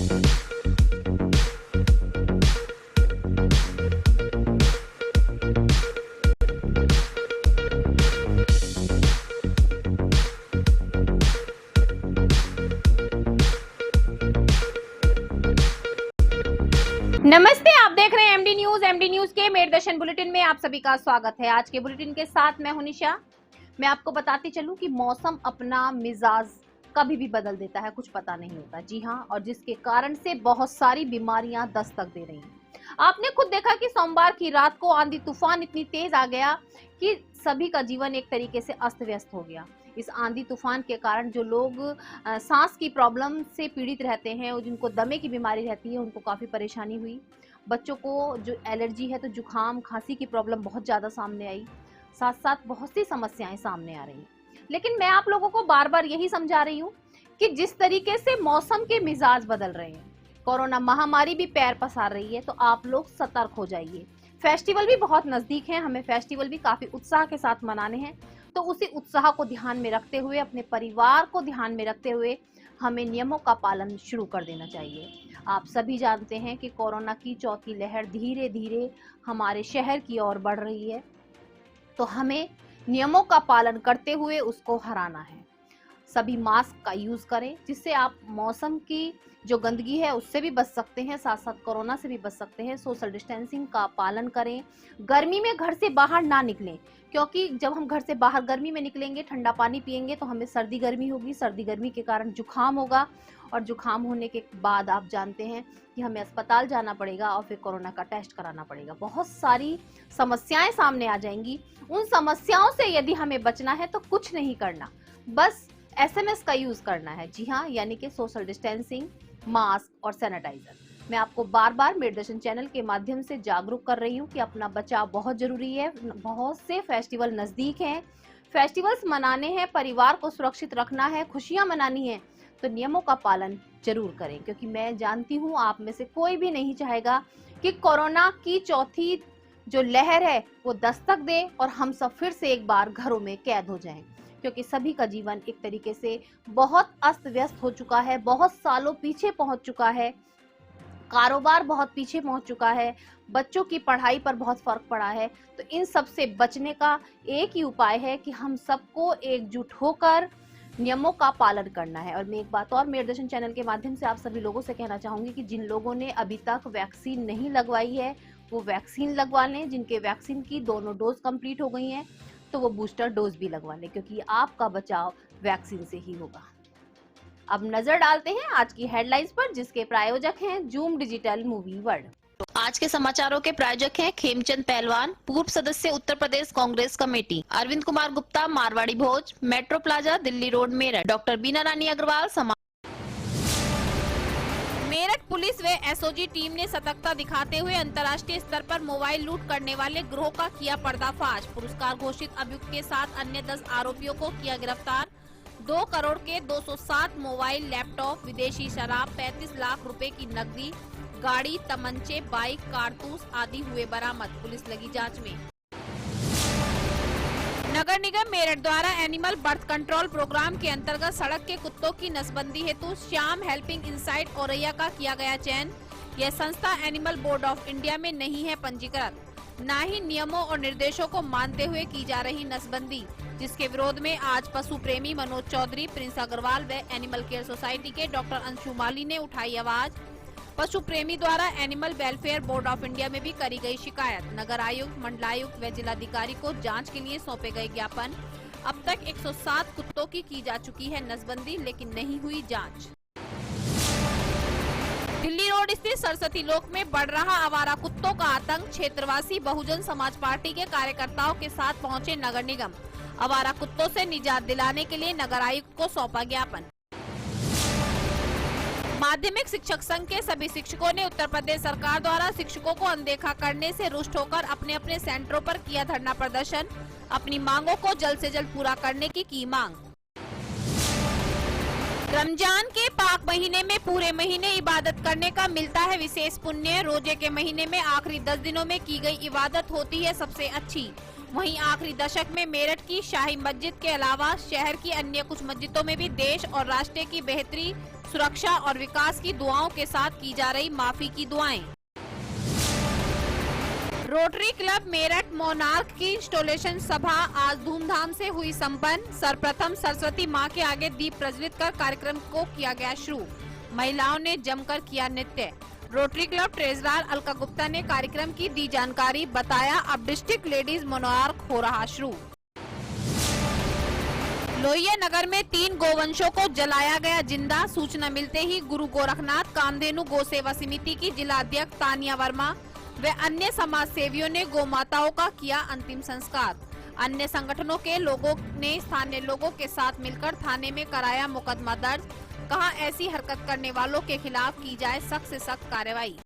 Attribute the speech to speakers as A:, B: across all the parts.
A: नमस्ते, आप देख रहे हैं एमडी न्यूज। एमडी न्यूज के मेरदर्शन बुलेटिन में आप सभी का स्वागत है। आज के बुलेटिन के साथ मैं हूं निशा। मैं आपको बताती चलूं कि मौसम अपना मिजाज कभी भी बदल देता है, कुछ पता नहीं होता। जी हां, और जिसके कारण से बहुत सारी बीमारियां दस्तक दे रही हैं। आपने खुद देखा कि सोमवार की रात को आंधी तूफान इतनी तेज आ गया कि सभी का जीवन एक तरीके से अस्त व्यस्त हो गया। इस आंधी तूफान के कारण जो लोग सांस की प्रॉब्लम से पीड़ित रहते हैं और जिनको दमे की बीमारी रहती है, उनको काफ़ी परेशानी हुई। बच्चों को जो एलर्जी है, तो जुकाम खांसी की प्रॉब्लम बहुत ज़्यादा सामने आई। साथ साथ बहुत सी समस्याएं सामने आ रही। लेकिन मैं आप लोगों को बार बार यही समझा रही हूँ कि जिस तरीके से मौसम के मिजाज बदल रहे हैं, कोरोना महामारी भी पैर पसार रही है, तो आप लोग सतर्क हो जाइए। फेस्टिवल भी बहुत नजदीक है, हमें फेस्टिवल भी काफी उत्साह के साथ मनाने हैं। तो उसी उत्साह को ध्यान में रखते हुए, अपने परिवार को ध्यान में रखते हुए हमें नियमों का पालन शुरू कर देना चाहिए। आप सभी जानते हैं कि कोरोना की चौथी लहर धीरे धीरे हमारे शहर की ओर बढ़ रही है, तो हमें नियमों का पालन करते हुए उसको हराना है। सभी मास्क का यूज करें, जिससे आप मौसम की जो गंदगी है उससे भी बच सकते हैं, साथ साथ कोरोना से भी बच सकते हैं। सोशल डिस्टेंसिंग का पालन करें। गर्मी में घर से बाहर ना निकलें, क्योंकि जब हम घर से बाहर गर्मी में निकलेंगे, ठंडा पानी पिएंगे, तो हमें सर्दी गर्मी होगी। सर्दी गर्मी के कारण जुकाम होगा, और जुकाम होने के बाद आप जानते हैं कि हमें अस्पताल जाना पड़ेगा और फिर कोरोना का टेस्ट कराना पड़ेगा। बहुत सारी समस्याएं सामने आ जाएंगी। उन समस्याओं से यदि हमें बचना है तो कुछ नहीं करना, बस SMS का यूज करना है। जी हाँ, यानी कि सोशल डिस्टेंसिंग, मास्क और सैनिटाइजर। मैं आपको बार बार मेरदर्शन चैनल के माध्यम से जागरूक कर रही हूँ कि अपना बचाव बहुत जरूरी है। बहुत से फेस्टिवल नजदीक हैं, फेस्टिवल्स मनाने हैं, परिवार को सुरक्षित रखना है, खुशियां मनानी है, तो नियमों का पालन जरूर करें। क्योंकि मैं जानती हूँ आप में से कोई भी नहीं चाहेगा कि कोरोना की चौथी जो लहर है वो दस्तक दे और हम सब फिर से एक बार घरों में कैद हो जाएं। क्योंकि सभी का जीवन एक तरीके से बहुत अस्त व्यस्त हो चुका है, बहुत सालों पीछे पहुंच चुका है, कारोबार बहुत पीछे पहुंच चुका है, बच्चों की पढ़ाई पर बहुत फर्क पड़ा है। तो इन सब से बचने का एक ही उपाय है कि हम सबको एकजुट होकर नियमों का पालन करना है। और मैं एक बात और मेरदर्शन चैनल के माध्यम से आप सभी लोगों से कहना चाहूंगी कि जिन लोगों ने अभी तक वैक्सीन नहीं लगवाई है, वो वैक्सीन लगवा लें। जिनके वैक्सीन की दोनों डोज कंप्लीट हो गई हैं, तो वो बूस्टर डोज भी लगवा लें, क्योंकि आपका बचाव वैक्सीन से ही होगा। अब नजर डालते हैं आज की हेडलाइंस पर, जिसके प्रायोजक हैं जूम डिजिटल मूवी वर्ल्ड। तो आज के समाचारों के प्रायोजक हैं खेमचंद पहलवान, पूर्व सदस्य Uttar Pradesh Congress committee, Arvind Kumar Gupta, Marwari Bhoj, metro plaza, Delhi road, Meerut, doctor Beena Rani Agarwal. Meerut police व SOG टीम ने सतर्कता दिखाते हुए अंतर्राष्ट्रीय स्तर पर मोबाइल लूट करने वाले गिरोह का किया पर्दाफाश। पुरस्कार घोषित अभियुक्त के साथ अन्य 10 आरोपियों को किया गिरफ्तार। 2 करोड़ के 207 मोबाइल, लैपटॉप, विदेशी शराब, 35 लाख रुपए की नकदी, गाड़ी, तमंचे, बाइक, कारतूस आदि हुए बरामद। पुलिस लगी जांच में। नगर निगम मेरठ द्वारा एनिमल बर्थ कंट्रोल प्रोग्राम के अंतर्गत सड़क के कुत्तों की नसबंदी हेतु श्याम हेल्पिंग इंसाइट औरैया का किया गया चयन। यह संस्था एनिमल बोर्ड ऑफ इंडिया में नहीं है पंजीकृत, न ही नियमों और निर्देशों को मानते हुए की जा रही नसबंदी, जिसके विरोध में आज पशु प्रेमी मनोज चौधरी, प्रिंस अग्रवाल व एनिमल केयर सोसाइटी के डॉक्टर अंशु माली ने उठाई आवाज। पशु प्रेमी द्वारा animal welfare board of India में भी करी गई शिकायत। नगर आयुक्त, मंडलायुक्त व जिलाधिकारी को जांच के लिए सौंपे गए ज्ञापन। अब तक 107 कुत्तों की जा चुकी है नसबंदी, लेकिन नहीं हुई जांच। दिल्ली रोड स्थित सरस्वती लोक में बढ़ रहा आवारा कुत्तों का आतंक। क्षेत्रवासी बहुजन समाज पार्टी के कार्यकर्ताओं के साथ पहुंचे नगर निगम। आवारा कुत्तों से निजात दिलाने के लिए नगर आयुक्त को सौंपा ज्ञापन। माध्यमिक शिक्षक संघ के सभी शिक्षकों ने उत्तर प्रदेश सरकार द्वारा शिक्षकों को अनदेखा करने से रुष्ट होकर अपने अपने सेंटरों पर किया धरना प्रदर्शन। अपनी मांगों को जल्द से जल्द पूरा करने की मांग। रमजान के पाक महीने में पूरे महीने इबादत करने का मिलता है विशेष पुण्य। रोजे के महीने में आखिरी 10 दिनों में की गई इबादत होती है सबसे अच्छी। वहीं आखिरी दशक में मेरठ की शाही मस्जिद के अलावा शहर की अन्य कुछ मस्जिदों में भी देश और राष्ट्र की बेहतरी, सुरक्षा और विकास की दुआओं के साथ की जा रही माफी की दुआएं। रोटरी क्लब मेरठ मोनार्क की इंस्टॉलेशन सभा आज धूमधाम से हुई संपन्न। सर्वप्रथम सरस्वती मां के आगे दीप प्रज्वलित कर कार्यक्रम को किया गया शुरू। महिलाओं ने जमकर किया नृत्य। Rotary club treasurer Alka Gupta ने कार्यक्रम की दी जानकारी, बताया अब डिस्ट्रिक्ट लेडीज मोनार्क हो रहा शुरू। लोहिया नगर में 3 गोवंशों को जलाया गया जिंदा। सूचना मिलते ही गुरु गोरखनाथ कामधेनु गौ सेवा समिति की जिला अध्यक्ष तानिया वर्मा व अन्य समाज सेवियों ने गौ माताओं का किया अंतिम संस्कार। अन्य संगठनों के लोगों ने स्थानीय लोगों के साथ मिलकर थाने में कराया मुकदमा दर्ज। कहा ऐसी हरकत करने वालों के खिलाफ की जाए सख्त से सख्त कार्रवाई।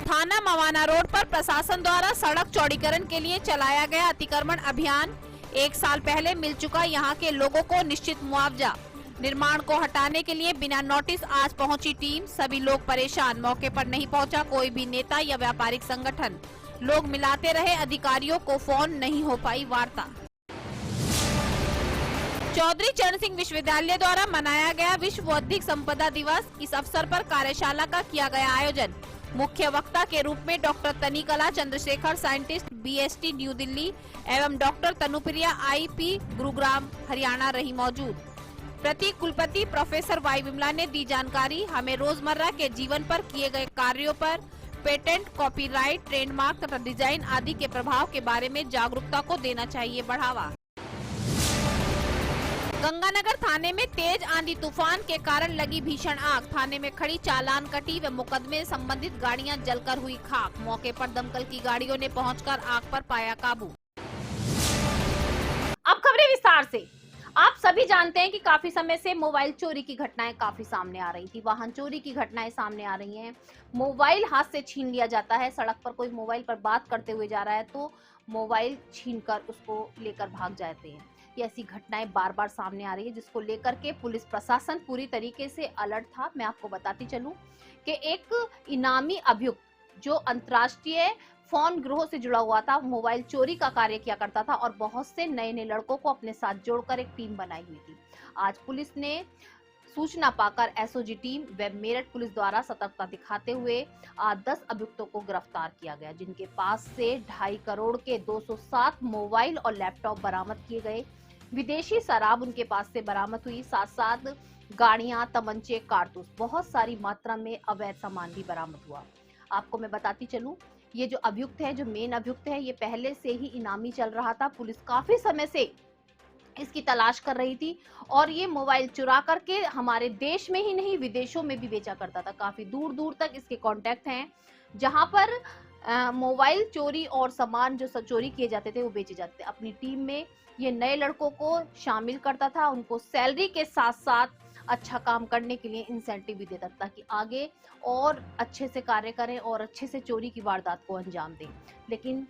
A: थाना मवाना रोड पर प्रशासन द्वारा सड़क चौड़ीकरण के लिए चलाया गया अतिक्रमण अभियान। 1 साल पहले मिल चुका यहां के लोगों को निश्चित मुआवजा। निर्माण को हटाने के लिए बिना नोटिस आज पहुंची टीम। सभी लोग परेशान, मौके पर नहीं पहुंचा कोई भी नेता या व्यापारिक संगठन। लोग मिलाते रहे अधिकारियों को फोन, नहीं हो पाई वार्ता। चौधरी चरण सिंह विश्वविद्यालय द्वारा मनाया गया विश्व बौद्धिक संपदा दिवस। इस अवसर पर कार्यशाला का किया गया आयोजन। मुख्य वक्ता के रूप में doctor Tanikella Chandrashekhar, scientist BST New Delhi एवं डॉक्टर तनुप्रिया आईपी गुरुग्राम हरियाणा रही मौजूद। प्रति कुलपति प्रोफेसर वाई विमला ने दी जानकारी। हमें रोजमर्रा के जीवन पर किए गए कार्यों पर, पेटेंट, कॉपीराइट, ट्रेडमार्क तथा डिजाइन आदि के प्रभाव के बारे में जागरूकता को देना चाहिए बढ़ावा। गंगानगर थाने में तेज आंधी तूफान के कारण लगी भीषण आग। थाने में खड़ी चालान कटी व मुकदमे संबंधित गाड़ियां जलकर हुई खाक। मौके पर दमकल की गाड़ियों ने पहुंचकर आग पर पाया काबू। अब खबरें विस्तार से। आप सभी जानते हैं कि काफी समय से मोबाइल चोरी की घटनाएं काफी सामने आ रही थी। वाहन चोरी की घटनाएं सामने आ रही हैं। मोबाइल हाथ से छीन लिया जाता है। सड़क पर कोई मोबाइल पर बात करते हुए जा रहा है तो मोबाइल छीनकर उसको लेकर भाग जाते हैं। ये ऐसी घटनाएं बार बार सामने आ रही है, जिसको लेकर के पुलिस प्रशासन पूरी तरीके से अलर्ट था। मैं आपको बताती चलूं कि एक इनामी अभियुक्त जो अंतर्राष्ट्रीय फोन गिरोह से जुड़ा हुआ था, मोबाइल चोरी का कार्य किया करता था और बहुत से नए नए लड़कों को अपने साथ जोड़कर एक टीम बनाई हुई थी। आज पुलिस ने सूचना पाकर एसओजी टीम व मेरठ पुलिस द्वारा सतर्कता दिखाते हुए आज 10 अभियुक्तों को गिरफ्तार किया गया, जिनके पास से 2.5 करोड़ के 207 मोबाइल और लैपटॉप बरामद किए गए। विदेशी शराब उनके पास से बरामद हुई, साथ साथ गाड़ियां, तमंचे, कारतूस, बहुत सारी मात्रा में अवैध सामान भी बरामद हुआ। आपको मैं बताती चलूं, ये जो अभियुक्त है, जो मेन अभियुक्त है, ये पहले से ही इनामी चल रहा था। पुलिस काफी समय से इसकी तलाश कर रही थी और ये मोबाइल चुरा करके हमारे देश में ही नहीं विदेशों में भी बेचा करता था। काफी दूर दूर तक इसके कॉन्टेक्ट हैं, जहां पर मोबाइल चोरी और सामान जो चोरी किए जाते थे वो बेचे जाते थे। अपनी टीम में ये नए लड़कों को शामिल करता था, उनको सैलरी के साथ साथ अच्छा काम करने के लिए इंसेंटिव भी देता था ताकि आगे और अच्छे से कार्य करें और अच्छे से चोरी की वारदात को अंजाम दें। लेकिन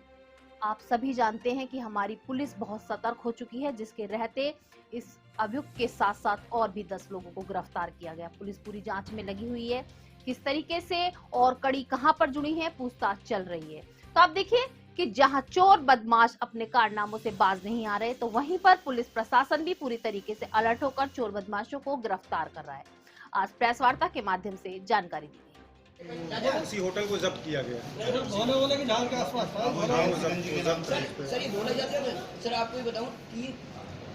A: आप सभी जानते हैं कि हमारी पुलिस बहुत सतर्क हो चुकी है, जिसके रहते इस अभियुक्त के साथ साथ और भी 10 लोगों को गिरफ्तार किया गया। पुलिस पूरी जांच में लगी हुई है, किस तरीके से और कड़ी कहां पर जुड़ी है, पूछताछ चल रही है। तो आप देखिए कि जहां चोर बदमाश अपने कारनामों से बाज नहीं आ रहे, तो वहीं पर पुलिस प्रशासन भी पूरी तरीके से अलर्ट होकर चोर बदमाशों को गिरफ्तार कर रहा है। आज प्रेस वार्ता के माध्यम से जानकारी दी।
B: उसी होटल को जब्त किया गया।
C: सर ये बोला जाता है सर, आपको ये बताऊं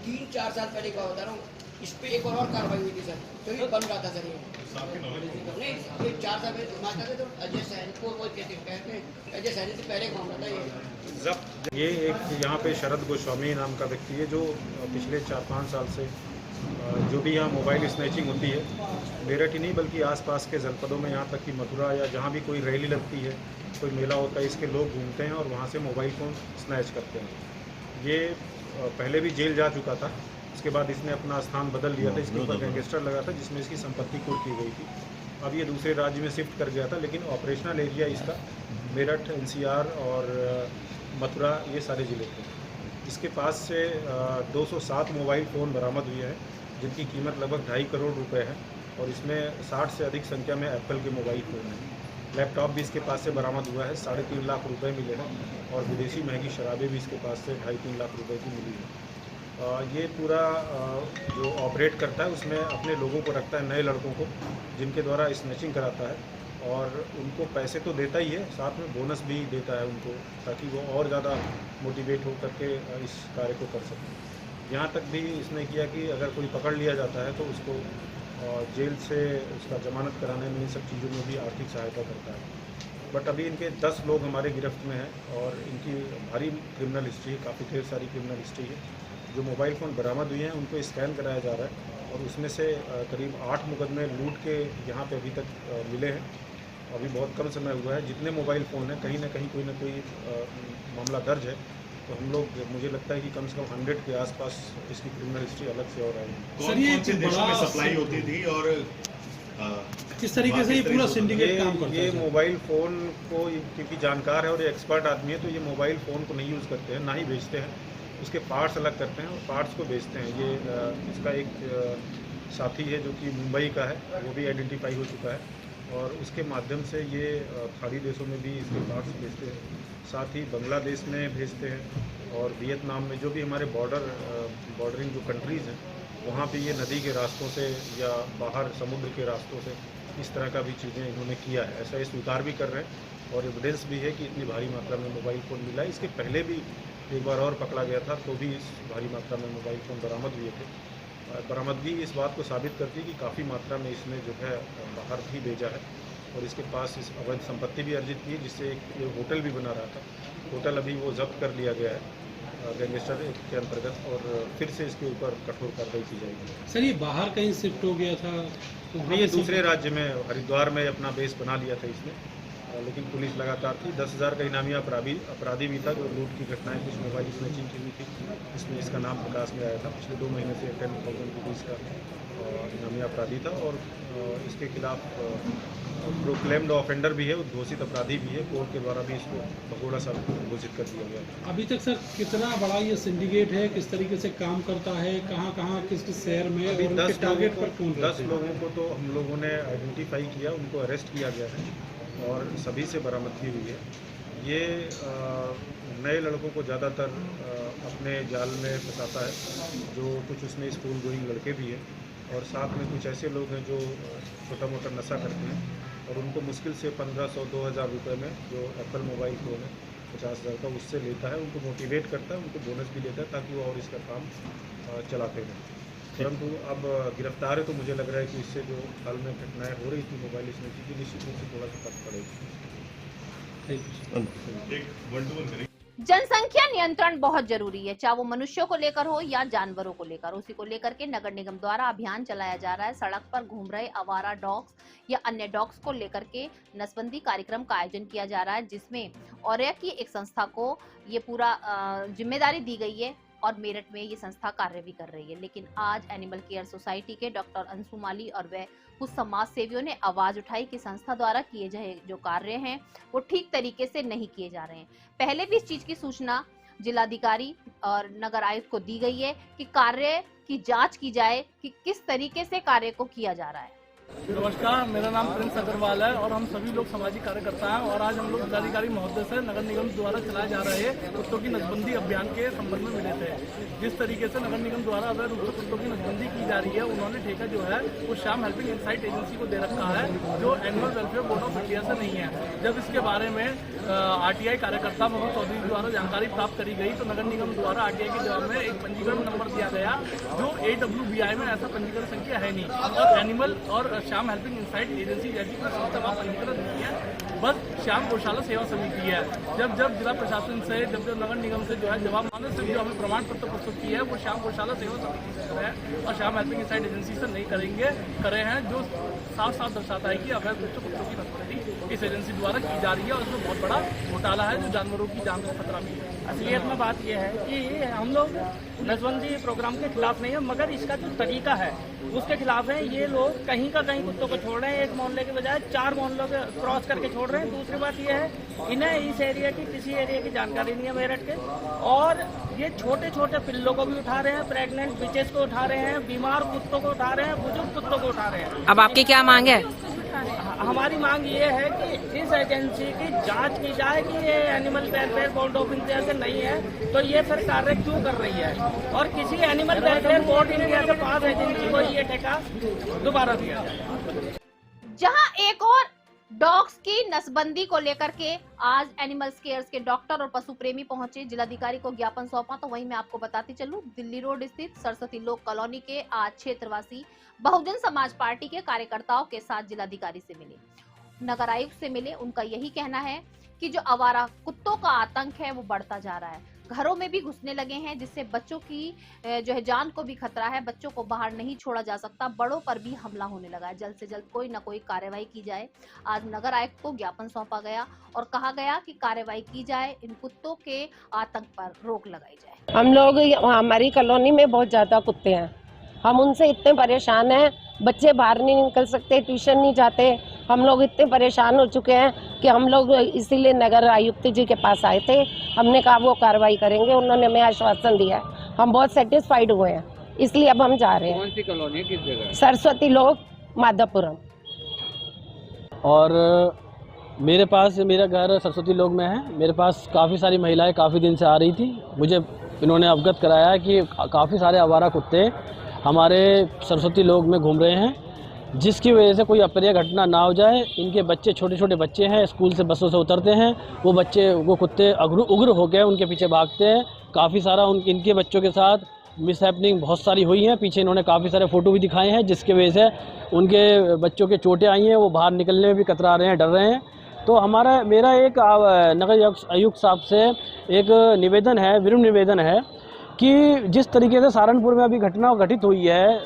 C: 3-4 साल पहले का बता रहा हूँ, इस पे एक और कार्रवाई हुई थी सर, तो ये बन रहा था सर। नहीं, ये 4 साल पहले तो अजय सैनी को कहते हैं, अजय सैनी से पहले का मामला था ये
B: जब्त। ये एक यहाँ पे शरद गोस्वामी नाम का व्यक्ति है जो पिछले 4-5 साल से जो भी यहाँ मोबाइल स्नैचिंग होती है, मेरठ ही नहीं बल्कि आसपास के जनपदों में, यहाँ तक कि मथुरा या जहाँ भी कोई रैली लगती है, कोई मेला होता है, इसके लोग घूमते हैं और वहाँ से मोबाइल फ़ोन स्नैच करते हैं। ये पहले भी जेल जा चुका था, उसके बाद इसने अपना स्थान बदल लिया था। इसके ऊपर गैंगस्टर लगा था जिसमें इसकी संपत्ति कुर्क की गई थी। अब ये दूसरे राज्य में शिफ्ट कर गया था, लेकिन ऑपरेशनल एरिया इसका मेरठ, एनसीआर और मथुरा ये सारे ज़िले थे। इसके पास से 207 मोबाइल फ़ोन बरामद हुए हैं, जिनकी कीमत लगभग 2.5 करोड़ रुपए है और इसमें 60 से अधिक संख्या में एप्पल के मोबाइल फ़ोन हैं। लैपटॉप भी इसके पास से बरामद हुआ है, 3.5 लाख रुपए मिले हैं और विदेशी महंगी शराबें भी इसके पास से 2.5-3 लाख रुपए की मिली है। ये पूरा जो ऑपरेट करता है उसमें अपने लोगों को रखता है, नए लड़कों को, जिनके द्वारा स्नैचिंग कराता है और उनको पैसे तो देता ही है, साथ में बोनस भी देता है उनको, ताकि वो और ज़्यादा मोटिवेट हो करके इस कार्य को कर सकें। यहाँ तक भी इसने किया कि अगर कोई पकड़ लिया जाता है तो उसको जेल से उसका जमानत कराने में, इन सब चीज़ों में भी आर्थिक सहायता करता है। बट अभी इनके 10 लोग हमारे गिरफ्त में हैं और इनकी भारी क्रिमिनल हिस्ट्री है, काफ़ी ढेर सारी क्रिमिनल हिस्ट्री है। जो मोबाइल फ़ोन बरामद हुए हैं उनको स्कैन कराया जा रहा है और उसमें से करीब 8 मुकदमे लूट के यहाँ पे अभी तक मिले हैं। अभी बहुत कम समय हुआ है। जितने मोबाइल फ़ोन हैं कहीं ना कोई मामला दर्ज है, तो हम लोग, मुझे लगता है कि कम से कम 100 के आसपास इसकी क्रिमिनल हिस्ट्री अलग से और आएगी।
D: कौन से देशों में सप्लाई होती थी और किस तरीके से ये पूरा सिंडिकेट काम करता है?
B: ये मोबाइल फ़ोन को, क्योंकि जानकार है और ये एक्सपर्ट आदमी है, तो ये मोबाइल फ़ोन को नहीं यूज़ करते हैं, ना ही बेचते हैं। उसके पार्ट्स अलग करते हैं और पार्ट्स को बेचते हैं। ये इसका एक साथी है जो कि मुंबई का है, वो भी आइडेंटिफाई हो चुका है और उसके माध्यम से ये खाड़ी देशों में भी इसके पार्ट्स बेचते हैं, साथ ही बांग्लादेश में भेजते हैं और वियतनाम में, जो भी हमारे बॉर्डरिंग जो कंट्रीज़ हैं, वहाँ पे ये नदी के रास्तों से या बाहर समुद्र के रास्तों से इस तरह का भी चीज़ें इन्होंने किया है। ऐसा ये स्वीकार भी कर रहे हैं और एविडेंस भी है कि इतनी भारी मात्रा में मोबाइल फ़ोन मिला है। इसके पहले भी एक बार और पकड़ा गया था, तो भी इस भारी मात्रा में मोबाइल फ़ोन बरामद हुए थे। बरामदगी इस बात को साबित करती है कि काफ़ी मात्रा में इसने जो है बाहर भी भेजा है और इसके पास इस अवैध संपत्ति भी अर्जित की है, जिससे एक होटल भी बना रहा था। होटल अभी वो जब्त कर लिया गया है गैंगस्टर एक्ट के अंतर्गत और फिर से इसके ऊपर कठोर कार्रवाई की जाएगी।
D: सर, ये बाहर कहीं शिफ्ट हो गया था?
B: तो ये दूसरे राज्य में, हरिद्वार में अपना बेस बना लिया था इसने, लेकिन पुलिस लगातार थी। 10,000 का इनामी अपराधी भी था, जो लूट की घटनाएं कुछ मोबाइल स्नैचिंग की हुई थी, इसमें इसका नाम प्रकाश में आया था। पिछले 2 महीने से 10,000 रुपीज़ का इनामी अपराधी था और इसके खिलाफ प्रोक्लेम्ड ऑफेंडर भी है, उद्घोषित अपराधी भी है। कोर्ट के द्वारा भी इसको भगोड़ा सा घोषित कर दिया गया।
D: अभी तक सर कितना बड़ा ये सिंडिकेट है, किस तरीके से काम करता है, कहाँ किस शहर में?
B: अभी 10
D: टारगेट पर कौन?
B: 10 लोगों को तो हम लोगों ने आइडेंटिफाई किया, उनको अरेस्ट किया गया है और सभी से बरामदगी हुई है। ये नए लड़कों को ज़्यादातर अपने जाल में फंसाता है, जो कुछ उसमें स्कूल गोइंग लड़के भी हैं और साथ में कुछ ऐसे लोग हैं जो छोटा मोटा नशा करते हैं और उनको मुश्किल से 1500-2000 रुपये में, जो एप्पल मोबाइल फ़ोन है 50,000 का, उससे लेता है, उनको मोटिवेट करता है, उनको बोनस भी देता है ताकि वो और इसका काम चलाते रहें। परंतु अब गिरफ्तार है तो मुझे लग रहा है कि इससे जो हाल में घटनाएं हो रही थी मोबाइल स्नैचिंग की, निश्चित रूप से थोड़ा सा फर्क पड़ेगा।
A: जनसंख्या नियंत्रण बहुत जरूरी है, चाहे वो मनुष्यों को लेकर हो या जानवरों को लेकर। उसी को लेकर के नगर निगम द्वारा अभियान चलाया जा रहा है। सड़क पर घूम रहे आवारा डॉग्स या अन्य डॉग्स को लेकर के नसबंदी कार्यक्रम का आयोजन किया जा रहा है, जिसमें औरया की एक संस्था को ये पूरा जिम्मेदारी दी गई है और मेरठ में ये संस्था कार्य भी कर रही है। लेकिन आज एनिमल केयर सोसाइटी के डॉक्टर अंशु माली और वह कुछ समाज सेवियों ने आवाज उठाई कि संस्था द्वारा किए जाए जो कार्य हैं वो ठीक तरीके से नहीं किए जा रहे हैं। पहले भी इस चीज की सूचना जिलाधिकारी और नगर आयुक्त को दी गई है कि कार्य की जांच की जाए कि किस तरीके से कार्य को किया जा रहा है।
E: नमस्कार, मेरा नाम प्रिंस अग्रवाल है और हम सभी लोग सामाजिक कार्यकर्ता हैं और आज हम लोग जिलाधिकारी महोदय से नगर निगम द्वारा चलाए जा रहे कुत्तों की नसबंदी अभियान के संबंध में मिले थे। जिस तरीके से नगर निगम द्वारा अवैध रूप से कुत्तों की नसबंदी की जा रही है, उन्होंने ठेका जो है वो श्याम हेल्पिंग इनसाइट एजेंसी को दे रखा है, जो animal welfare board of India से नहीं है। जब इसके बारे में आरटीआई कार्यकर्ता मधु चौधरी द्वारा जानकारी प्राप्त करी गई तो नगर निगम द्वारा आरटीआई के जवाब में एक पंजीकरण नंबर दिया गया, जो AWBI में ऐसा पंजीकरण संख्या है नहीं और एनिमल और श्याम हेल्पिंग इनसाइट एजेंसी जैसी संस्था का पंजीकरण नहीं है, बस श्याम गौशाला सेवा समिति है। जब जिला प्रशासन से, जब नगर निगम से जो है जवाब मांगने से जो हमें प्रमाण पत्र प्रस्तुत किया है वो श्याम गौशाला सेवा समिति से करे हैं और श्याम हेल्पिंग इनसाइट एजेंसी से नहीं करे हैं, जो साफ दर्शाता है कि अवैध रूप से कुत्तों की नसबंदी इस एजेंसी द्वारा की जा रही है और उसमें बहुत बड़ा घोटाला है, जो जानवरों की जान को खतरा भी है।
F: असलियत में बात यह है कि हम लोग नसबंदी प्रोग्राम के खिलाफ नहीं है, मगर इसका जो तरीका है उसके खिलाफ है। ये लोग कहीं का कहीं कुत्तों को छोड़ रहे हैं, एक मोहल्ले के बजाय 4 मोहल्लों के क्रॉस करके छोड़ रहे हैं। दूसरी बात यह है, इन्हें इस एरिया की, किसी एरिया की जानकारी नहीं है मेरठ के, और ये छोटे छोटे पिल्लों को भी उठा रहे हैं, प्रेग्नेंट बिचेस को उठा रहे हैं, बीमार कुत्तों को उठा रहे हैं, बुजुर्ग कुत्तों को उठा रहे हैं।
G: अब आपकी क्या मांग है?
F: हमारी मांग ये है कि इस एजेंसी की जांच की जाए कि ये animal welfare board of India से नहीं है तो ये फिर कार्य क्यों कर रही है, और किसी एनिमल वेलफेयर बोर्ड इंडिया के पास एजेंसी को ये ठेका दोबारा दिया जाए।
A: जहां एक और डॉग्स की नसबंदी को लेकर के आज एनिमल केयर्स के डॉक्टर और पशु प्रेमी पहुंचे, जिलाधिकारी को ज्ञापन सौंपा। तो वहीं मैं आपको बताती चलूं, दिल्ली रोड स्थित सरस्वती लोक कॉलोनी के आज क्षेत्रवासी बहुजन समाज पार्टी के कार्यकर्ताओं के साथ जिलाधिकारी से मिले, नगर आयुक्त से मिले। उनका यही कहना है कि जो आवारा कुत्तों का आतंक है वो बढ़ता जा रहा है, घरों में भी घुसने लगे हैं, जिससे बच्चों की जो है जान को भी खतरा है, बच्चों को बाहर नहीं छोड़ा जा सकता, बड़ों पर भी हमला होने लगा है। जल्द से जल्द कोई ना कोई कार्रवाई की जाए। आज नगर आयुक्त को ज्ञापन सौंपा गया और कहा गया कि कार्रवाई की जाए, इन कुत्तों के आतंक पर रोक लगाई जाए।
G: हम लोग हमारी कॉलोनी में बहुत ज्यादा कुत्ते हैं, हम उनसे इतने परेशान हैं, बच्चे बाहर नहीं निकल सकते, ट्यूशन नहीं जाते, हम लोग इतने परेशान हो चुके हैं कि हम लोग इसीलिए नगर आयुक्त जी के पास आए थे। हमने कहा वो कार्रवाई करेंगे, उन्होंने हमें आश्वासन दिया है, हम बहुत सेटिस्फाइड हुए हैं, इसलिए अब हम जा रहे हैं।
H: कौन सी कॉलोनी, किस जगह?
G: सरस्वती लोक, माधवपुरम।
I: और मेरे पास, मेरा घर सरस्वती लोक में है, मेरे पास काफ़ी सारी महिलाएं काफ़ी दिन से आ रही थी। मुझे इन्होंने अवगत कराया कि काफ़ी सारे आवारा कुत्ते हमारे सरस्वती लोक में घूम रहे हैं, जिसकी वजह से कोई अप्रिय घटना ना हो जाए। इनके बच्चे, छोटे छोटे बच्चे हैं, स्कूल से बसों से उतरते हैं, वो कुत्ते उग्र होकर उनके पीछे भागते हैं। काफ़ी सारा इनके बच्चों के साथ मिसहैपनिंग बहुत सारी हुई हैं। पीछे इन्होंने काफ़ी सारे फ़ोटो भी दिखाए हैं, जिसकी वजह से उनके बच्चों के चोटें आई हैं, वो बाहर निकलने में भी कतरा रहे हैं, डर रहे हैं। तो मेरा एक नगर आयुक्त साहब से एक निवेदन है, विनम्र निवेदन है कि जिस तरीके से सहारनपुर में अभी घटना घटित हुई है,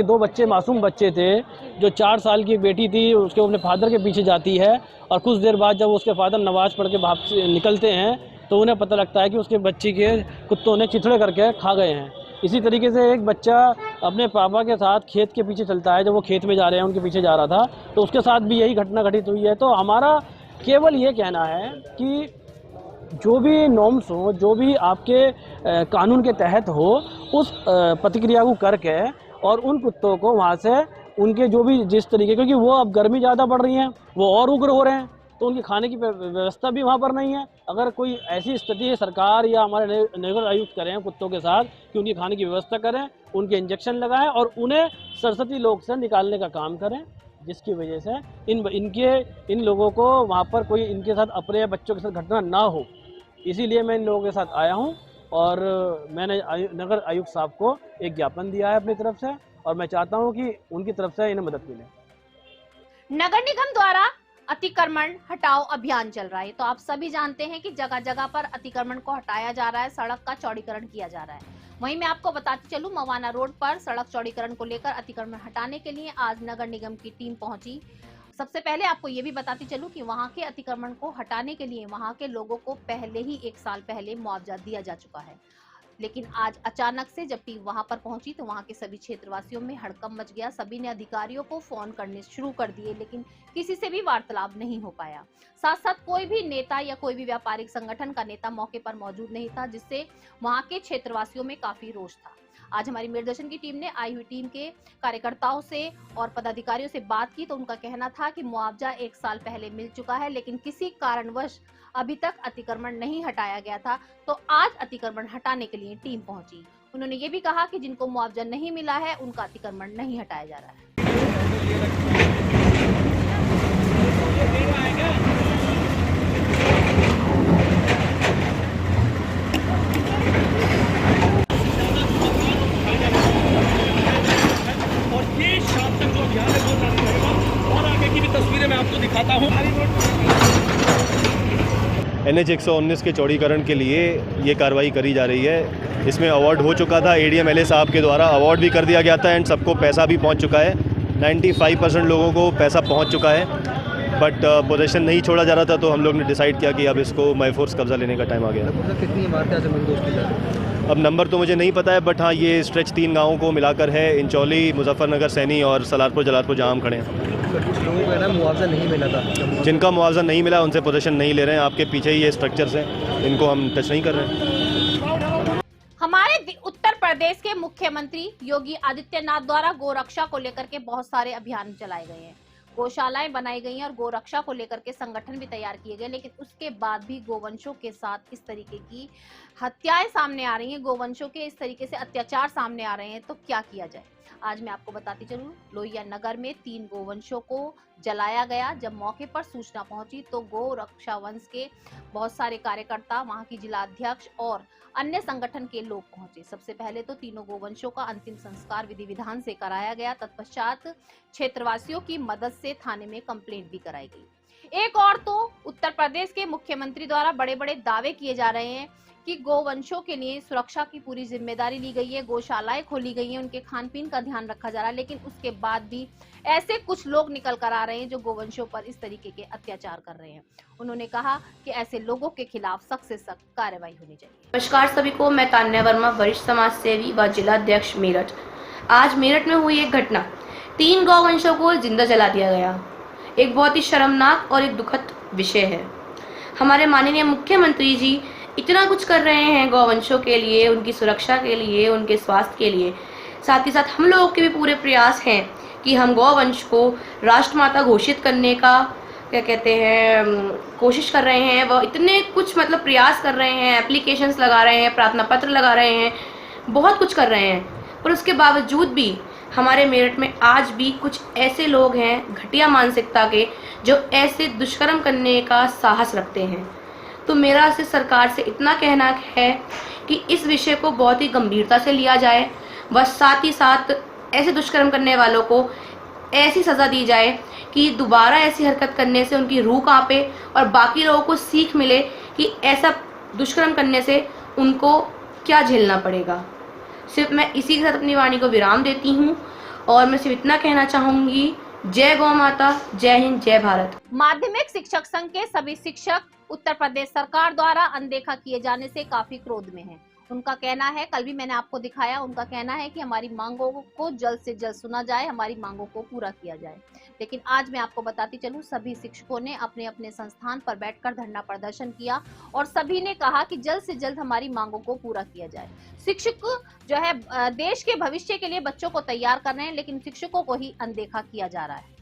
I: दो बच्चे मासूम बच्चे थे, जो 4 साल की बेटी थी, उसके अपने फादर के पीछे जाती है और कुछ देर बाद जब उसके फादर नमाज पढ़ के वापस निकलते हैं तो उन्हें पता लगता है कि उसके बच्ची के कुत्तों ने चिथड़े करके खा गए हैं। इसी तरीके से एक बच्चा अपने पापा के साथ खेत के पीछे चलता है, जब वो खेत में जा रहे हैं उनके पीछे जा रहा था, तो उसके साथ भी यही घटना घटित हुई है। तो हमारा केवल ये कहना है कि जो भी नॉर्म्स हो, जो भी आपके कानून के तहत हो, उस प्रतिक्रिया को करके और उन कुत्तों को वहाँ से उनके जो भी जिस तरीके, क्योंकि वो अब गर्मी ज़्यादा बढ़ रही है, वो और उग्र हो रहे हैं, तो उनकी खाने की व्यवस्था भी वहाँ पर नहीं है। अगर कोई ऐसी स्थिति सरकार या हमारे नगर आयुक्त करें कुत्तों के साथ कि उनकी खाने की व्यवस्था करें, उनके इंजेक्शन लगाएं और उन्हें सरस्वती लोक से निकालने का काम करें, जिसकी वजह से इन लोगों को वहाँ पर कोई इनके साथ अप्रिय बच्चों के साथ घटना ना हो। इसीलिए मैं इन लोगों के साथ आया हूँ और मैंने नगर आयुक्त साहब को एक ज्ञापन दिया है अपनी तरफ से, और मैं चाहता हूँ कि उनकी तरफ से इन्हें मदद मिले।
A: नगर निगम द्वारा अतिक्रमण हटाओ अभियान चल रहा है, तो आप सभी जानते हैं कि जगह जगह पर अतिक्रमण को हटाया जा रहा है, सड़क का चौड़ीकरण किया जा रहा है। वहीं मैं आपको बताती चलूं, मवाना रोड पर सड़क चौड़ीकरण को लेकर अतिक्रमण हटाने के लिए आज नगर निगम की टीम पहुंची। सबसे पहले आपको ये भी बताती चलूं कि वहां के अतिक्रमण को हटाने के लिए वहां के लोगों को पहले ही 1 साल पहले मुआवजा दिया जा चुका है, लेकिन आज अचानक से जब टीम वहां पर पहुंची तो वहां के सभी क्षेत्रवासियों में हड़कंप मच गया। सभी ने अधिकारियों को फोन करने शुरू कर दिए, लेकिन किसी से भी वार्तालाप नहीं हो पाया। साथ साथ कोई भी नेता या कोई भी व्यापारिक संगठन का नेता मौके पर मौजूद नहीं था, जिससे वहां के क्षेत्रवासियों में काफी रोष था। आज हमारी मेरदर्शन की टीम ने आई हुई टीम के कार्यकर्ताओं से और पदाधिकारियों से बात की, तो उनका कहना था कि मुआवजा 1 साल पहले मिल चुका है, लेकिन किसी कारणवश अभी तक अतिक्रमण नहीं हटाया गया था, तो आज अतिक्रमण हटाने के लिए टीम पहुंची। उन्होंने ये भी कहा कि जिनको मुआवजा नहीं मिला है उनका अतिक्रमण नहीं हटाया जा रहा है।
E: और ये शाम तक जो अभियान है वो जारी रहेगा और आगे की भी तस्वीरें मैं आपको दिखाता हूँ।
J: NH 119 के चौड़ीकरण के लिए ये कार्रवाई करी जा रही है। इसमें अवार्ड हो चुका था, ADM LA साहब के द्वारा अवार्ड भी कर दिया गया था एंड सबको पैसा भी पहुंच चुका है। 95% लोगों को पैसा पहुंच चुका है, बट पोजीशन नहीं छोड़ा जा रहा था, तो हम लोग ने डिसाइड किया कि अब इसको बाय फोर्स कब्जा लेने का टाइम आ गया।
H: कितनी इमारतें जमींदोज की जा रही है?
J: अब नंबर तो मुझे नहीं पता है, बट हाँ ये स्ट्रेच 3 गाँवों को मिलाकर है, इंचौली, मुजफ्फरनगर, सैनी और सलारपुर जलालपुर, जहाँ हम खड़े हैं।
H: कुछ लोगों को ना मुआवजा नहीं मिला था,
J: जिनका मुआवजा नहीं मिला उनसे पोजीशन नहीं ले रहे हैं। आपके पीछे ही ये स्ट्रक्चर्स हैं, इनको हम टच नहीं कर रहे हैं।
A: हमारे उत्तर प्रदेश के मुख्यमंत्री योगी आदित्यनाथ द्वारा गोरक्षा को लेकर के बहुत सारे अभियान चलाए गए हैं। गौशालाएं बनाई गई हैं और गोरक्षा को लेकर के संगठन भी तैयार किए गए, लेकिन उसके बाद भी गोवंशों के साथ इस तरीके की हत्याएं सामने आ रही हैं, गोवंशों के इस तरीके से अत्याचार सामने आ रहे हैं, तो क्या किया जाए। आज मैं आपको बताती चलूं, लोहिया नगर में 3 गोवंशों को जलाया गया। जब मौके पर सूचना पहुंची तो गौ रक्षा वंश के बहुत सारे कार्यकर्ता, वहां की जिला अध्यक्ष और अन्य संगठन के लोग पहुंचे। सबसे पहले तो तीनों गोवंशों का अंतिम संस्कार विधि विधान से कराया गया। तत्पश्चात क्षेत्रवासियों की मदद से थाने में कंप्लेंट भी कराई गई। एक और तो उत्तर प्रदेश के मुख्यमंत्री द्वारा बड़े बड़े दावे किए जा रहे हैं कि गोवंशों के लिए सुरक्षा की पूरी जिम्मेदारी ली गई है, गौशालाएं खोली गई हैं, उनके खान पीन का ध्यान रखा जा रहा है, लेकिन उसके बाद भी ऐसे कुछ लोग निकल कर आ रहे हैं जो गोवंशों पर इस तरीके के अत्याचार कर रहे हैं। उन्होंने कहा कि ऐसे लोगों के खिलाफ सख्त से सख्त कार्रवाई होनी चाहिए।
K: नमस्कार सभी को, मैं तान्या वर्मा, वरिष्ठ समाज सेवी व जिला अध्यक्ष मेरठ। आज मेरठ में हुई एक घटना, 3 गौवंशों को जिंदा जला दिया गया। एक बहुत ही शर्मनाक और एक दुखद विषय है। हमारे माननीय मुख्यमंत्री जी इतना कुछ कर रहे हैं गौवंशों के लिए, उनकी सुरक्षा के लिए, उनके स्वास्थ्य के लिए। साथ ही साथ हम लोगों के भी पूरे प्रयास हैं कि हम गौवंश को राष्ट्रमाता घोषित करने का कोशिश कर रहे हैं। वह इतने कुछ प्रयास कर रहे हैं, एप्लीकेशंस लगा रहे हैं, प्रार्थना पत्र लगा रहे हैं, बहुत कुछ कर रहे हैं, पर उसके बावजूद भी हमारे मेरठ में आज भी कुछ ऐसे लोग हैं घटिया मानसिकता के जो ऐसे दुष्कर्म करने का साहस रखते हैं। तो मेरा से सरकार से इतना कहना है कि इस विषय को बहुत ही गंभीरता से लिया जाए व साथ ही साथ ऐसे दुष्कर्म करने वालों को ऐसी सज़ा दी जाए कि दोबारा ऐसी हरकत करने से उनकी रूह कांपे और बाकी लोगों को सीख मिले कि ऐसा दुष्कर्म करने से उनको क्या झेलना पड़ेगा। सिर्फ मैं इसी के साथ अपनी वाणी को विराम देती हूँ और मैं सिर्फ इतना कहना चाहूँगी, जय गौ माता, जय हिंद, जय भारत।
A: माध्यमिक शिक्षक संघ के सभी शिक्षक उत्तर प्रदेश सरकार द्वारा अनदेखा किए जाने से काफी क्रोध में हैं। उनका कहना है, कल भी मैंने आपको दिखाया, उनका कहना है कि हमारी मांगों को जल्द से जल्द सुना जाए, हमारी मांगों को पूरा किया जाए। लेकिन आज मैं आपको बताती चलूं, सभी शिक्षकों ने अपने अपने संस्थान पर बैठकर धरना प्रदर्शन किया और सभी ने कहा कि जल्द से जल्द हमारी मांगों को पूरा किया जाए। शिक्षक जो है देश के भविष्य के लिए बच्चों को तैयार कर रहे हैं, लेकिन शिक्षकों को ही अनदेखा किया जा रहा है।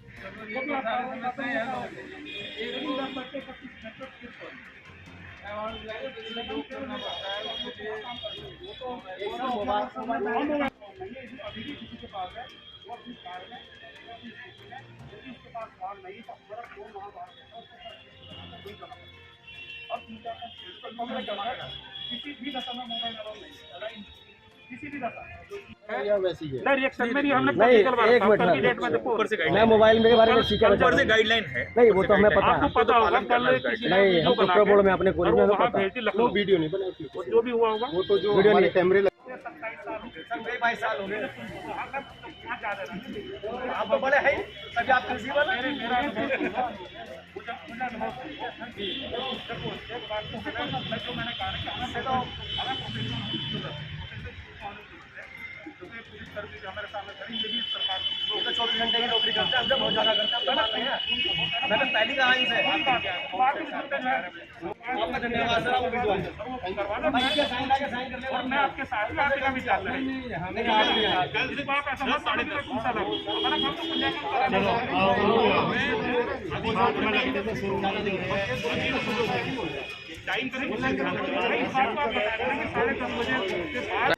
H: वैसी है नहीं, रिएक्शन में नहीं, एक मिनट मैं मोबाइल के बारे में सीखा से गाइडलाइन है नहीं, वो तो हमें पता है, आपको पता होगा। नहीं, हम तो बोर्ड में अपने कॉलेज में पता है, वो वीडियो नहीं बनाई, जो भी हुआ होगा वो तो जो वीडियो नहीं, कैमरे लगे 22 साल हो गए। आप तो बड़े हैं, तभी आप प्रिंसिपल हमारे सामने खड़ी, ये भी सरकार 24 घंटे की नौकरी करते हैं, हम बहुत ज्यादा करते हैं। मैं तो पहली कहा ही से आपका धन्यवाद सर, वो वीडियो साइन करने और मैं आपके साथ का भी चाहता है। सिर्फ आप ऐसा मत साढ़े 10 साल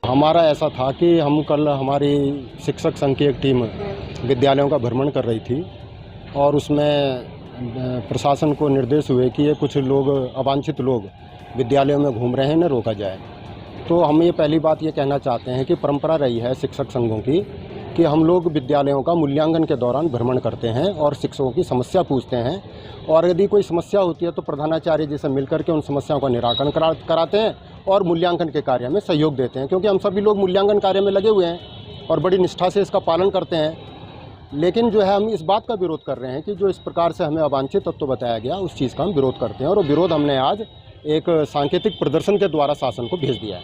L: हमारा ऐसा था कि हम कल हमारी शिक्षक संघ की एक टीम विद्यालयों का भ्रमण कर रही थी और उसमें प्रशासन को निर्देश हुए कि ये कुछ लोग अवांछित लोग विद्यालयों में घूम रहे हैं, इन्हें रोका जाए। तो हम ये पहली बात ये कहना चाहते हैं कि परंपरा रही है शिक्षक संघों की कि हम लोग विद्यालयों का मूल्यांकन के दौरान भ्रमण करते हैं और शिक्षकों की समस्या पूछते हैं और यदि कोई समस्या होती है तो प्रधानाचार्य जी से मिलकर के उन समस्याओं का निराकरण कराते हैं और मूल्यांकन के कार्य में सहयोग देते हैं, क्योंकि हम सभी लोग मूल्यांकन कार्य में लगे हुए हैं और बड़ी निष्ठा से इसका पालन करते हैं। लेकिन जो है हम इस बात का विरोध कर रहे हैं कि जो इस प्रकार से हमें अवांछित तत्व तो बताया गया उस चीज़ का हम विरोध करते हैं और वो विरोध हमने आज एक सांकेतिक प्रदर्शन के द्वारा शासन को भेज दिया है।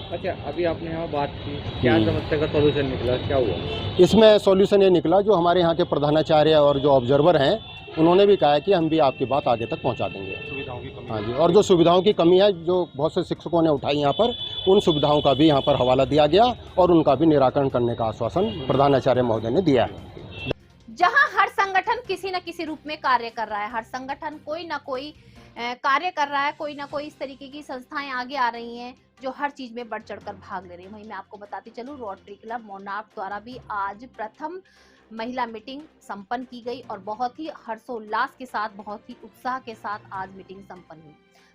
H: अच्छा, अभी आपने यहाँ बात की, क्या समस्या का सॉल्यूशन निकला, क्या हुआ
L: इसमें? सॉल्यूशन ये निकला, जो हमारे यहाँ के प्रधानाचार्य और जो ऑब्जर्वर हैं उन्होंने भी कहा है कि हम भी आपकी बात आगे तक पहुँचा देंगे। सुविधाओं की कमी, हाँ जी, और जो सुविधाओं की कमी है जो बहुत से शिक्षकों ने उठाई यहाँ पर, उन सुविधाओं का भी यहाँ पर हवाला दिया गया और उनका भी निराकरण करने का आश्वासन प्रधानाचार्य महोदय ने दिया है।
A: जहां हर संगठन संगठन किसी न किसी रूप में कार्य कर रहा है, हर संगठन कोई ना कोई कार्य कर रहा है, कोई ना कोई इस तरीके की संस्थाएं आगे आ रही हैं जो हर चीज में बढ़ चढ़कर भाग ले रही है। वहीं मैं आपको बताती चलूं, रोटरी क्लब मोनार्क द्वारा भी आज प्रथम महिला मीटिंग संपन्न की गई और बहुत ही हर्षोल्लास के साथ, बहुत ही उत्साह के साथ आज मीटिंग संपन्न हुई।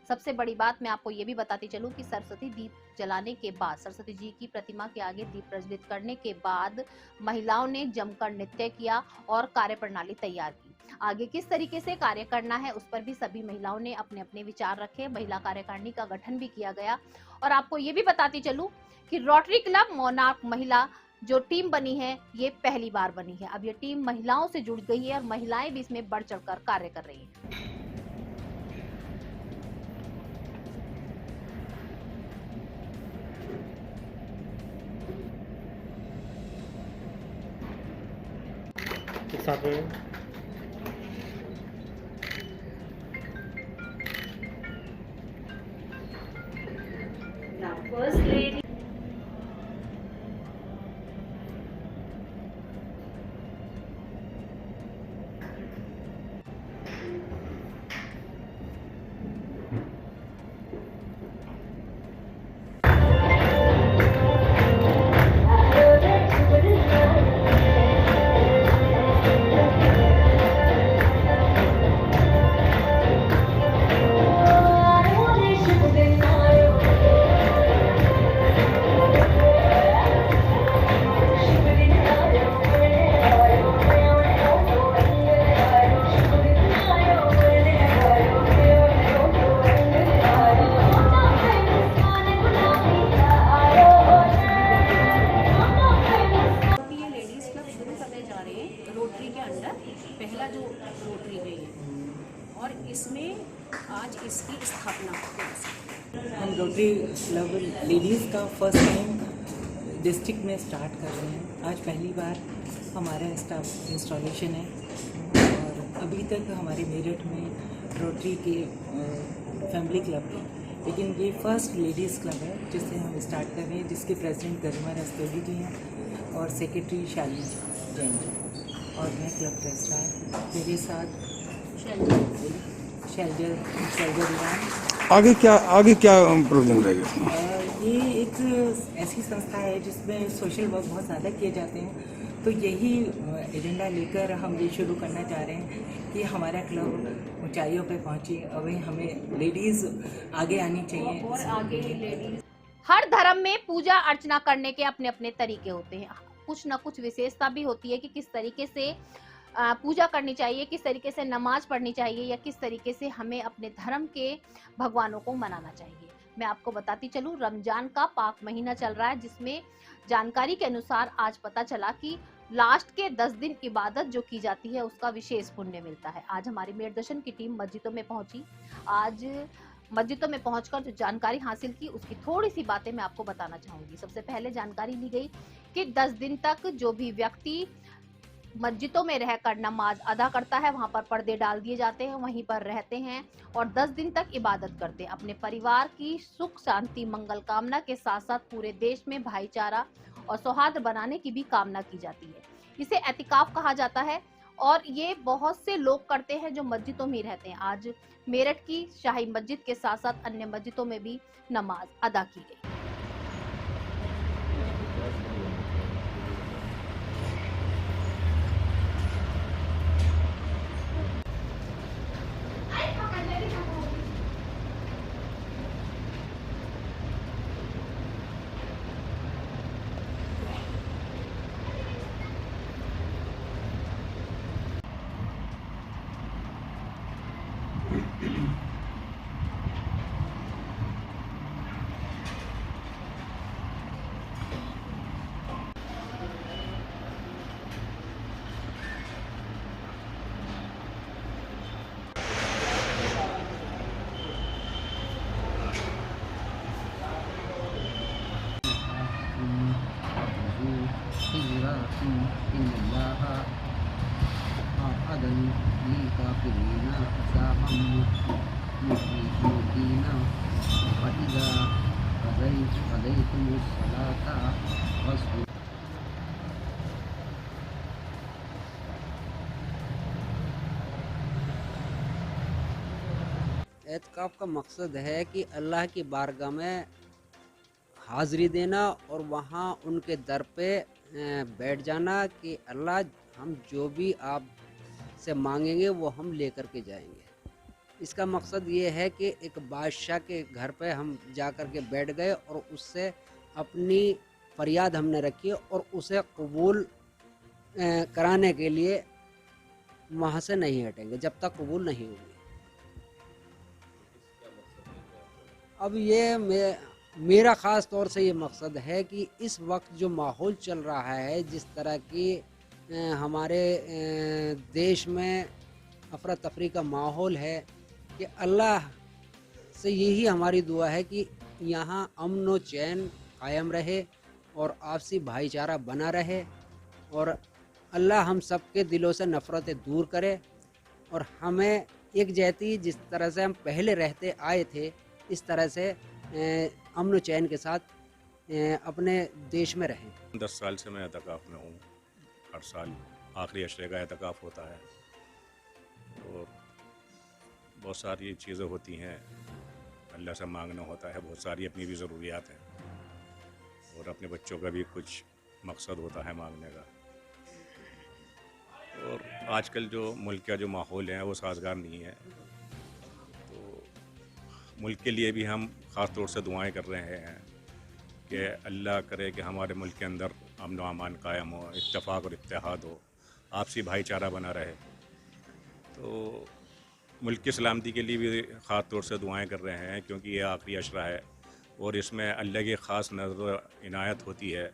A: सबसे बड़ी बात मैं आपको ये भी बताती चलूं कि सरस्वती दीप जलाने के बाद, सरस्वती जी की प्रतिमा के आगे दीप प्रज्वलित करने के बाद महिलाओं ने जमकर नृत्य किया और कार्यप्रणाली तैयार की। आगे किस तरीके से कार्य करना है उस पर भी सभी महिलाओं ने अपने अपने विचार रखे। महिला कार्यकारिणी का गठन भी किया गया और आपको ये भी बताती चलूं कि रोटरी क्लब मोनार्क महिला जो टीम बनी है ये पहली बार बनी है। अब ये टीम महिलाओं से जुड़ गई है और महिलाएं भी इसमें बढ़ चढ़कर कार्य कर रही हैं।
H: साथ में
M: First lady.
N: पहला जो रोटरी गई है और इसमें आज इसकी स्थापना
O: हम रोटरी क्लब लेडीज़ का फर्स्ट टाइम डिस्ट्रिक्ट में स्टार्ट कर रहे हैं। आज पहली बार हमारा स्टाफ इंस्टॉलेशन है और अभी तक हमारे मेरठ में रोटरी के फैमिली क्लब है, लेकिन ये फर्स्ट लेडीज़ क्लब है जिससे हम स्टार्ट कर रहे हैं, जिसके प्रेसिडेंट गरिमा रस्तोगी जी हैं और सेक्रेटरी शाली जैन जी और मैं क्लब ट्रस्टार, मेरे साथ शैलजर दीवान।
P: आगे क्या प्रोग्राम रहेगा?
O: ये एक ऐसी संस्था है जिसमें सोशल वर्क बहुत ज़्यादा किए जाते हैं, तो यही एजेंडा लेकर हम ये शुरू करना चाह रहे हैं कि हमारा क्लब ऊंचाइयों पे पहुंचे। अभी हमें लेडीज़ आगे आनी चाहिए
A: और आगे लेडीज़। हर धर्म में पूजा अर्चना करने के अपने अपने तरीके होते हैं, कुछ ना कुछ विशेषता भी होती है कि किस तरीके से पूजा करनी चाहिए, किस तरीके से नमाज पढ़नी चाहिए या किस तरीके से हमें अपने धर्म के भगवानों को मनाना चाहिए। मैं आपको बताती चलूं, रमजान का पाक महीना चल रहा है, जिसमें जानकारी के अनुसार आज पता चला कि लास्ट के 10 दिन इबादत जो की जाती है उसका विशेष पुण्य मिलता है। आज हमारी मेर दर्शन की टीम मस्जिदों में पहुंची। आज मस्जिदों में पहुंचकर जो जानकारी हासिल की उसकी थोड़ी सी बातें मैं आपको बताना चाहूंगी। सबसे पहले जानकारी ली गई कि 10 दिन तक जो भी व्यक्ति मस्जिदों में रहकर नमाज अदा करता है, वहां पर पर्दे डाल दिए जाते हैं, वहीं पर रहते हैं और 10 दिन तक इबादत करते हैं। अपने परिवार की सुख शांति मंगल कामना के साथ साथ पूरे देश में भाईचारा और सौहार्द बनाने की भी कामना की जाती है। इसे एतिकाफ कहा जाता है और ये बहुत से लोग करते हैं जो मस्जिदों में रहते हैं। आज मेरठ की शाही मस्जिद के साथ साथ अन्य मस्जिदों में भी नमाज अदा की गई।
M: एतकाफ़ का मकसद है कि अल्लाह की बारगाह में हाज़िरी देना और वहाँ उनके दर पे बैठ जाना कि अल्लाह हम जो भी आप से मांगेंगे वो हम लेकर के जाएंगे। इसका मकसद ये है कि एक बादशाह के घर पे हम जा कर के बैठ गए और उससे अपनी फरियाद हमने रखी और उसे कबूल कराने के लिए वहाँ से नहीं हटेंगे जब तक कबूल नहीं होगी। अब ये मेरा ख़ास तौर से ये मकसद है कि इस वक्त जो माहौल चल रहा है, जिस तरह की हमारे देश में अफरा तफरी का माहौल है, कि अल्लाह से यही हमारी दुआ है कि यहाँ अमन व चैन कायम रहे और आपसी भाईचारा बना रहे और अल्लाह हम सब के दिलों से नफ़रतें दूर करे और हमें एक जैती जिस तरह से हम पहले रहते आए थे इस तरह से अमन व चैन के साथ अपने देश में रहें।
Q: 10 साल से मैं एतकाफ़ में हूँ। हर साल आखिरी अशरे का एतकाफ़ होता है और बहुत सारी चीज़ें होती हैं, अल्लाह से मांगना होता है, बहुत सारी अपनी भी ज़रूरियात हैं और अपने बच्चों का भी कुछ मकसद होता है मांगने का। और आजकल जो मुल्क का जो माहौल है वो साजगार नहीं है, तो मुल्क के लिए भी हम ख़ास तौर से दुआएं कर रहे हैं कि अल्लाह करे कि हमारे मुल्क के अंदर अमन व अमान कायम हो, इत्तेफाक और इत्तेहाद हो, आपसी भाईचारा बना रहे। तो मुल्क की सलामती के लिए भी ख़ास तौर से दुआएं कर रहे हैं क्योंकि ये आखिरी अशरा है और इसमें अल्लाह की ख़ास नज़र इनायत होती है।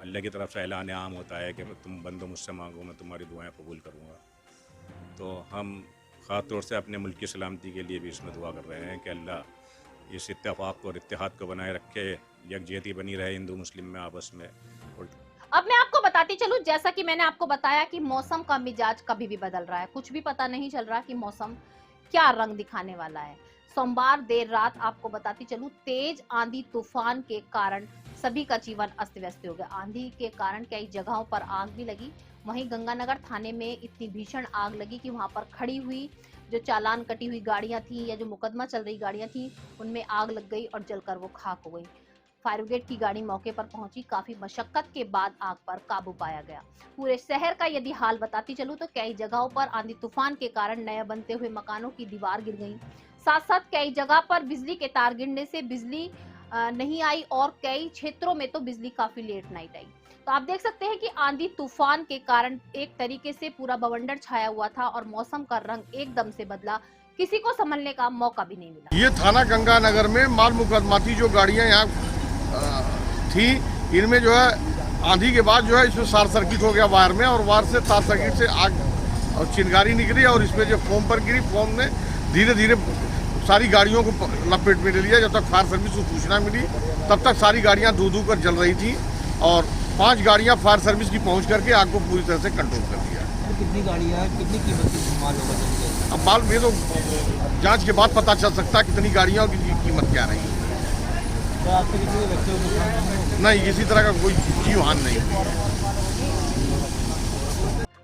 Q: अल्लाह की तरफ से ऐलान आम होता है कि तुम बंदो मुझसे मांगो मैं तुम्हारी दुआएं कबूल करूँगा। तो हम ख़ास तौर से अपने मुल्क की सलामती के लिए भी इसमें दुआ कर रहे हैं कि अल्लाह इस इत्तेफाक और इत्तेहाद को बनाए रखे, यकजहती बनी रहे हिंदू मुस्लिम में आपस में।
A: अब मैं आपको बताती चलूं, जैसा कि मैंने आपको बताया कि मौसम का मिजाज कभी भी बदल रहा है, कुछ भी पता नहीं चल रहा कि मौसम क्या रंग दिखाने वाला है। सोमवार देर रात आपको बताती चलूं, तेज आंधी तूफान के कारण सभी का जीवन अस्त व्यस्त हो गया। आंधी के कारण कई जगहों पर आग भी लगी। वहीं गंगानगर थाने में इतनी भीषण आग लगी कि वहां पर खड़ी हुई जो चालान कटी हुई गाड़ियां थी या जो मुकदमा चल रही गाड़ियां थी उनमें आग लग गई और जलकर वो खाक हो गई। फायर ब्रिगेड की गाड़ी मौके पर पहुंची, काफी मशक्कत के बाद आग पर काबू पाया गया। पूरे शहर का यदि हाल बताती चलूं तो कई जगहों पर आंधी तूफान के कारण नए बनते हुए मकानों की दीवार गिर गई। साथ साथ कई जगह पर बिजली के तार गिरने से बिजली नहीं आई और कई क्षेत्रों में तो बिजली काफी लेट नाइट आई। तो आप देख सकते हैं कि आंधी तूफान के कारण एक तरीके से पूरा बवंडर छाया हुआ था और मौसम का रंग एकदम से बदला, किसी को संभलने का मौका भी नहीं मिला।
P: ये थाना गंगानगर में माल मुकदमाती जो गाड़ियां यहाँ थी, इनमें जो है आंधी के बाद जो है इसमें शॉर्ट सर्किट हो गया वायर में और वायर से तार सर्किट से आग और चिंगारी निकली और इसमें जो फोम पर गिरी, फोम ने धीरे धीरे सारी गाड़ियों को लपेट में ले लिया। जब तक फायर सर्विस को सूचना मिली तब तक सारी गाड़ियां धू कर जल रही थी और 5 गाड़ियां फायर सर्विस की पहुंच करके आग को पूरी तरह से कंट्रोल कर दिया।
R: कितनी गाड़ियां, कितनी कीमत की माल होगा?
P: अब माल में तो जांच के बाद पता चल सकता है कितनी गाड़ियां और कितनी कीमत क्या रही।
R: तो आपके किसी बच्चों को
P: नहीं, किसी तरह का कोई जीव हानि नहीं हुई।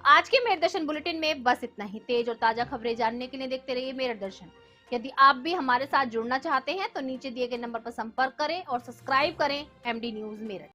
A: आज के मेरे दर्शन बुलेटिन में बस इतना ही। तेज और ताजा खबरें जानने के लिए देखते रहिए मेरे दर्शन। यदि आप भी हमारे साथ जुड़ना चाहते हैं तो नीचे दिए गए नंबर पर संपर्क करें और सब्सक्राइब करें MD न्यूज मेरठ।